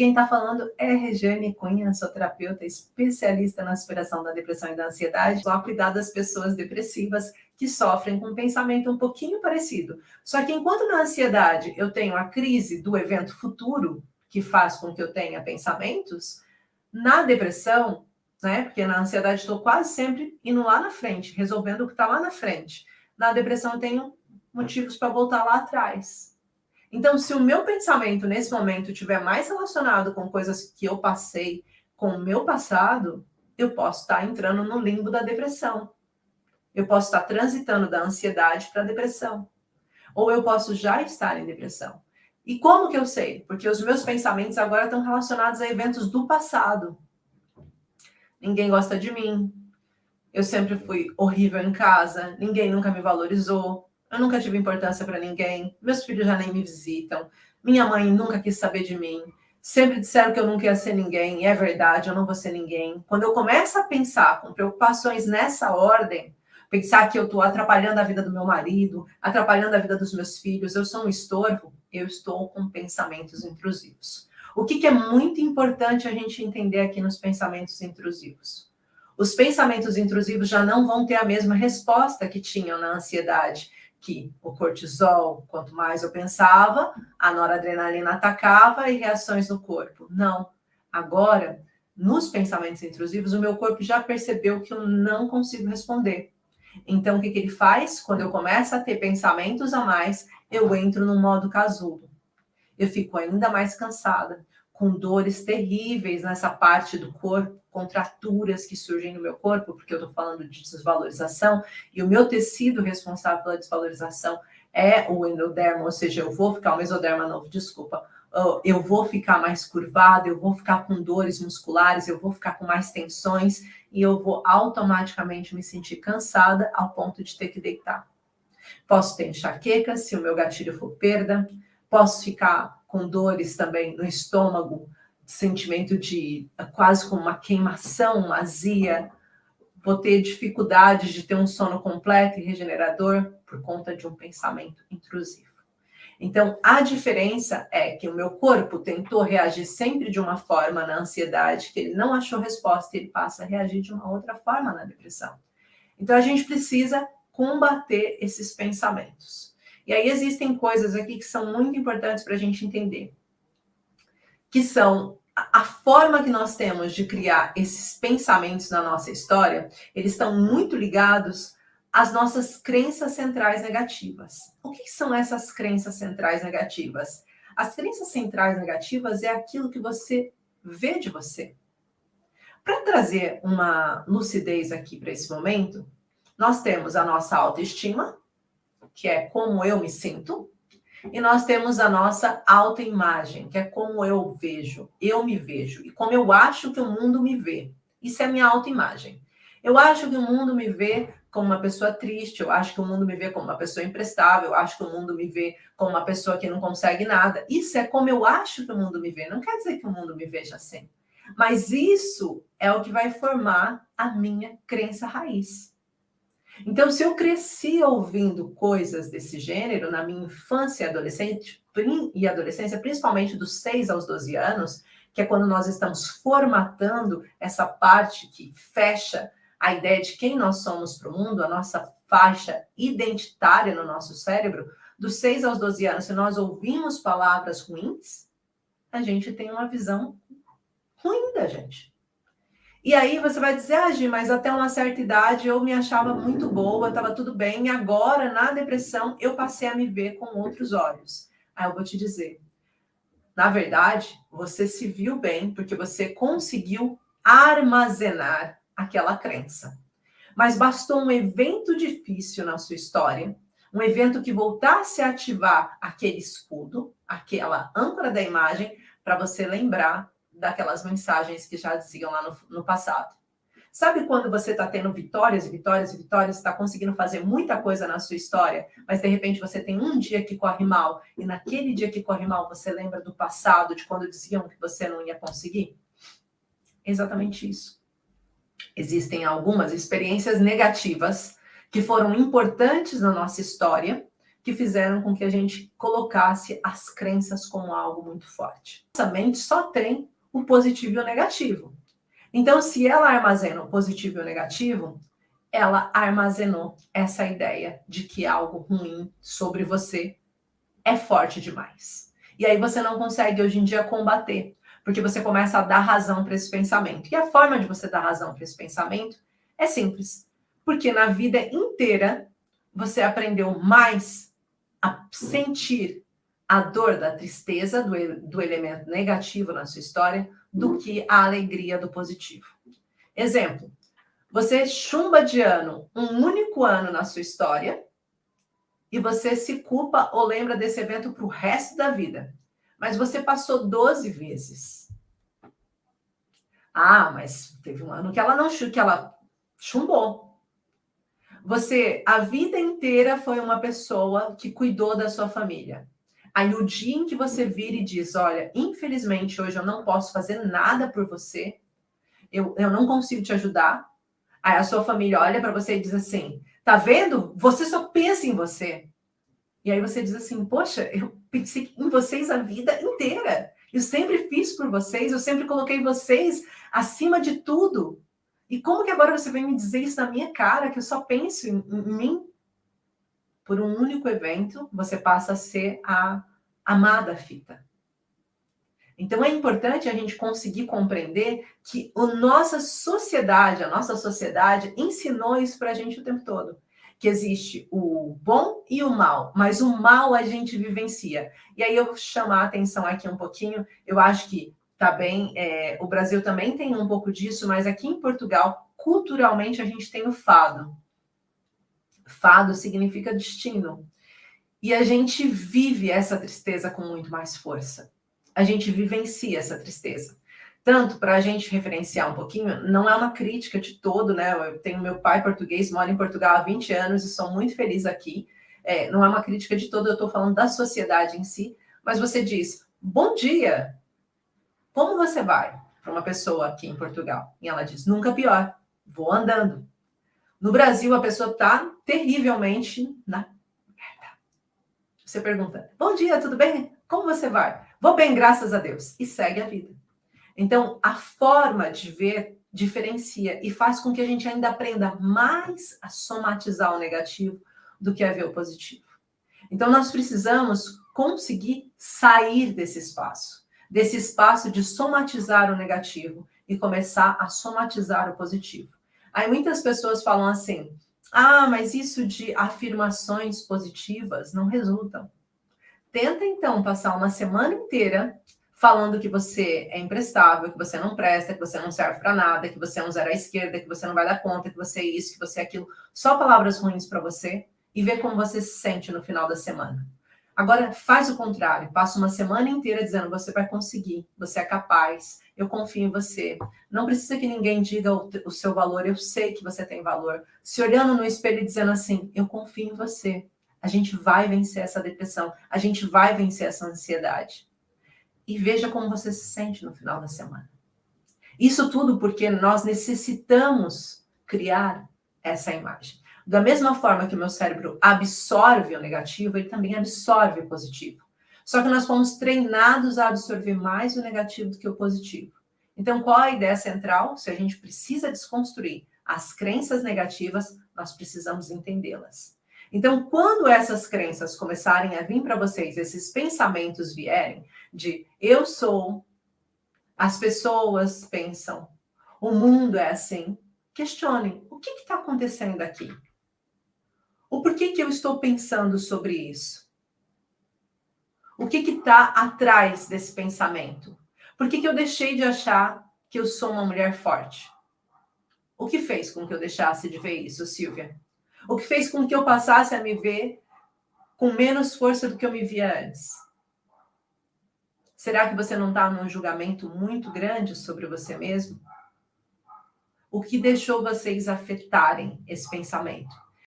Quem está falando é Regiane Cunha, sou terapeuta especialista na superação da depressão e da ansiedade. Só cuidar das pessoas depressivas que sofrem com um pensamento um pouquinho parecido. Só que enquanto na ansiedade eu tenho a crise do evento futuro, que faz com que eu tenha pensamentos, na depressão, né? Porque na ansiedade estou quase sempre indo lá na frente, resolvendo o que está lá na frente. Na depressão eu tenho motivos para voltar lá atrás. Então, se o meu pensamento nesse momento estiver mais relacionado com coisas que eu passei, com o meu passado, eu posso estar entrando no limbo da depressão. Eu posso estar transitando da ansiedade para a depressão. Ou eu posso já estar em depressão. E como que eu sei? Porque os meus pensamentos agora estão relacionados a eventos do passado. Ninguém gosta de mim. Eu sempre fui horrível em casa. Ninguém nunca me valorizou. Eu nunca tive importância para ninguém. Meus filhos já nem me visitam. Minha mãe nunca quis saber de mim. Sempre disseram que eu nunca ia ser ninguém. E é verdade, eu não vou ser ninguém. Quando eu começo a pensar com preocupações nessa ordem, pensar que eu estou atrapalhando a vida do meu marido, atrapalhando a vida dos meus filhos, eu sou um estorvo, eu estou com pensamentos intrusivos. O que é muito importante a gente entender aqui nos pensamentos intrusivos? Os pensamentos intrusivos já não vão ter a mesma resposta que tinham na ansiedade, que o cortisol, quanto mais eu pensava, a noradrenalina atacava e reações no corpo. Não. Agora, nos pensamentos intrusivos, o meu corpo já percebeu que eu não consigo responder. Então, o que ele faz? Quando eu começo a ter pensamentos a mais, eu entro no modo casulo. Eu fico ainda mais cansada, com dores terríveis nessa parte do corpo, contraturas que surgem no meu corpo, porque eu estou falando de desvalorização, e o meu tecido responsável pela desvalorização é o endodermo, ou seja, eu vou ficar, o mesoderma novo, desculpa, eu vou ficar mais curvada, eu vou ficar com dores musculares, eu vou ficar com mais tensões, e eu vou automaticamente me sentir cansada ao ponto de ter que deitar. Posso ter enxaqueca, se o meu gatilho for perda, posso ficar com dores também no estômago, sentimento de quase como uma queimação, uma azia. Vou ter dificuldade de ter um sono completo e regenerador por conta de um pensamento intrusivo. Então, a diferença é que o meu corpo tentou reagir sempre de uma forma na ansiedade, que ele não achou resposta e ele passa a reagir de uma outra forma na depressão. Então, a gente precisa combater esses pensamentos. E aí existem coisas aqui que são muito importantes para a gente entender, que são a forma que nós temos de criar esses pensamentos na nossa história, eles estão muito ligados às nossas crenças centrais negativas. O que são essas crenças centrais negativas? As crenças centrais negativas é aquilo que você vê de você. Para trazer uma lucidez aqui para esse momento, nós temos a nossa autoestima, que é como eu me sinto, e nós temos a nossa autoimagem, que é como eu me vejo, e como eu acho que o mundo me vê. Isso é a minha autoimagem. Eu acho que o mundo me vê como uma pessoa triste, eu acho que o mundo me vê como uma pessoa imprestável, eu acho que o mundo me vê como uma pessoa que não consegue nada. Isso é como eu acho que o mundo me vê. Não quer dizer que o mundo me veja assim. Mas isso é o que vai formar a minha crença raiz. Então, se eu cresci ouvindo coisas desse gênero na minha infância e adolescência, principalmente dos 6 aos 12 anos, que é quando nós estamos formatando essa parte que fecha a ideia de quem nós somos para o mundo, a nossa faixa identitária no nosso cérebro, dos 6 aos 12 anos, se nós ouvimos palavras ruins, a gente tem uma visão ruim da gente. E aí você vai dizer, Gi, mas até uma certa idade eu me achava muito boa, estava tudo bem, e agora, na depressão, eu passei a me ver com outros olhos. Aí eu vou te dizer, na verdade, você se viu bem porque você conseguiu armazenar aquela crença. Mas bastou um evento difícil na sua história, um evento que voltasse a ativar aquele escudo, aquela âncora da imagem, para você lembrar daquelas mensagens que já diziam lá no passado. Sabe quando você está tendo vitórias e vitórias e vitórias, está conseguindo fazer muita coisa na sua história, mas de repente você tem um dia que corre mal, e naquele dia que corre mal você lembra do passado, de quando diziam que você não ia conseguir? Exatamente isso. Existem algumas experiências negativas que foram importantes na nossa história, que fizeram com que a gente colocasse as crenças como algo muito forte. Nossa mente só tem o positivo e o negativo. Então, se ela armazena o positivo e o negativo, ela armazenou essa ideia de que algo ruim sobre você é forte demais. E aí você não consegue hoje em dia combater, porque você começa a dar razão para esse pensamento. E a forma de você dar razão para esse pensamento é simples, porque na vida inteira você aprendeu mais a sentir a dor da tristeza, do elemento negativo na sua história, do que a alegria do positivo. Exemplo, você chumba de ano um único ano na sua história e você se culpa ou lembra desse evento para o resto da vida. Mas você passou 12 vezes. Ah, mas teve um ano que ela chumbou. Você, a vida inteira, foi uma pessoa que cuidou da sua família. Aí, no dia em que você vira e diz, olha, infelizmente, hoje eu não posso fazer nada por você, eu não consigo te ajudar. Aí a sua família olha para você e diz assim, tá vendo? Você só pensa em você. E aí você diz assim, poxa, eu pensei em vocês a vida inteira. Eu sempre fiz por vocês, eu sempre coloquei vocês acima de tudo. E como que agora você vem me dizer isso na minha cara, que eu só penso em mim? Por um único evento, você passa a ser a amada fita. Então é importante a gente conseguir compreender que a nossa sociedade ensinou isso para a gente o tempo todo. Que existe o bom e o mal, mas o mal a gente vivencia. E aí eu vou chamar a atenção aqui um pouquinho, eu acho que tá bem, o Brasil também tem um pouco disso, mas aqui em Portugal, culturalmente, a gente tem o fado. Fado significa destino. E a gente vive essa tristeza com muito mais força. A gente vivencia essa tristeza. Tanto para a gente referenciar um pouquinho, não é uma crítica de todo, né? Eu tenho meu pai português, moro em Portugal há 20 anos e sou muito feliz aqui. Não é uma crítica de todo, eu estou falando da sociedade em si. Mas você diz, bom dia, como você vai? Para uma pessoa aqui em Portugal. E ela diz, nunca pior, vou andando. No Brasil, a pessoa está terrivelmente na Você pergunta, bom dia, tudo bem? Como você vai? Vou bem, graças a Deus. E segue a vida. Então, a forma de ver diferencia e faz com que a gente ainda aprenda mais a somatizar o negativo do que a ver o positivo. Então, nós precisamos conseguir sair desse espaço de somatizar o negativo e começar a somatizar o positivo. Aí muitas pessoas falam assim, ah, mas isso de afirmações positivas não resultam. Tenta, então, passar uma semana inteira falando que você é imprestável, que você não presta, que você não serve para nada, que você é um zero à esquerda, que você não vai dar conta, que você é isso, que você é aquilo. Só palavras ruins para você e ver como você se sente no final da semana. Agora, faz o contrário. Passa uma semana inteira dizendo você vai conseguir, você é capaz, eu confio em você. Não precisa que ninguém diga o seu valor, eu sei que você tem valor. Se olhando no espelho e dizendo assim, eu confio em você. A gente vai vencer essa depressão, a gente vai vencer essa ansiedade. E veja como você se sente no final da semana. Isso tudo porque nós necessitamos criar essa imagem. Da mesma forma que o meu cérebro absorve o negativo, ele também absorve o positivo. Só que nós fomos treinados a absorver mais o negativo do que o positivo. Então, qual a ideia central? Se a gente precisa desconstruir as crenças negativas, nós precisamos entendê-las. Então, quando essas crenças começarem a vir para vocês, esses pensamentos vierem de eu sou, as pessoas pensam, o mundo é assim, questionem, o que está acontecendo aqui? O porquê que eu estou pensando sobre isso? O que está atrás desse pensamento? Por que eu deixei de achar que eu sou uma mulher forte? O que fez com que eu deixasse de ver isso, Silvia? O que fez com que eu passasse a me ver com menos força do que eu me via antes? Será que você não está num julgamento muito grande sobre você mesmo? O que deixou vocês afetarem esse pensamento?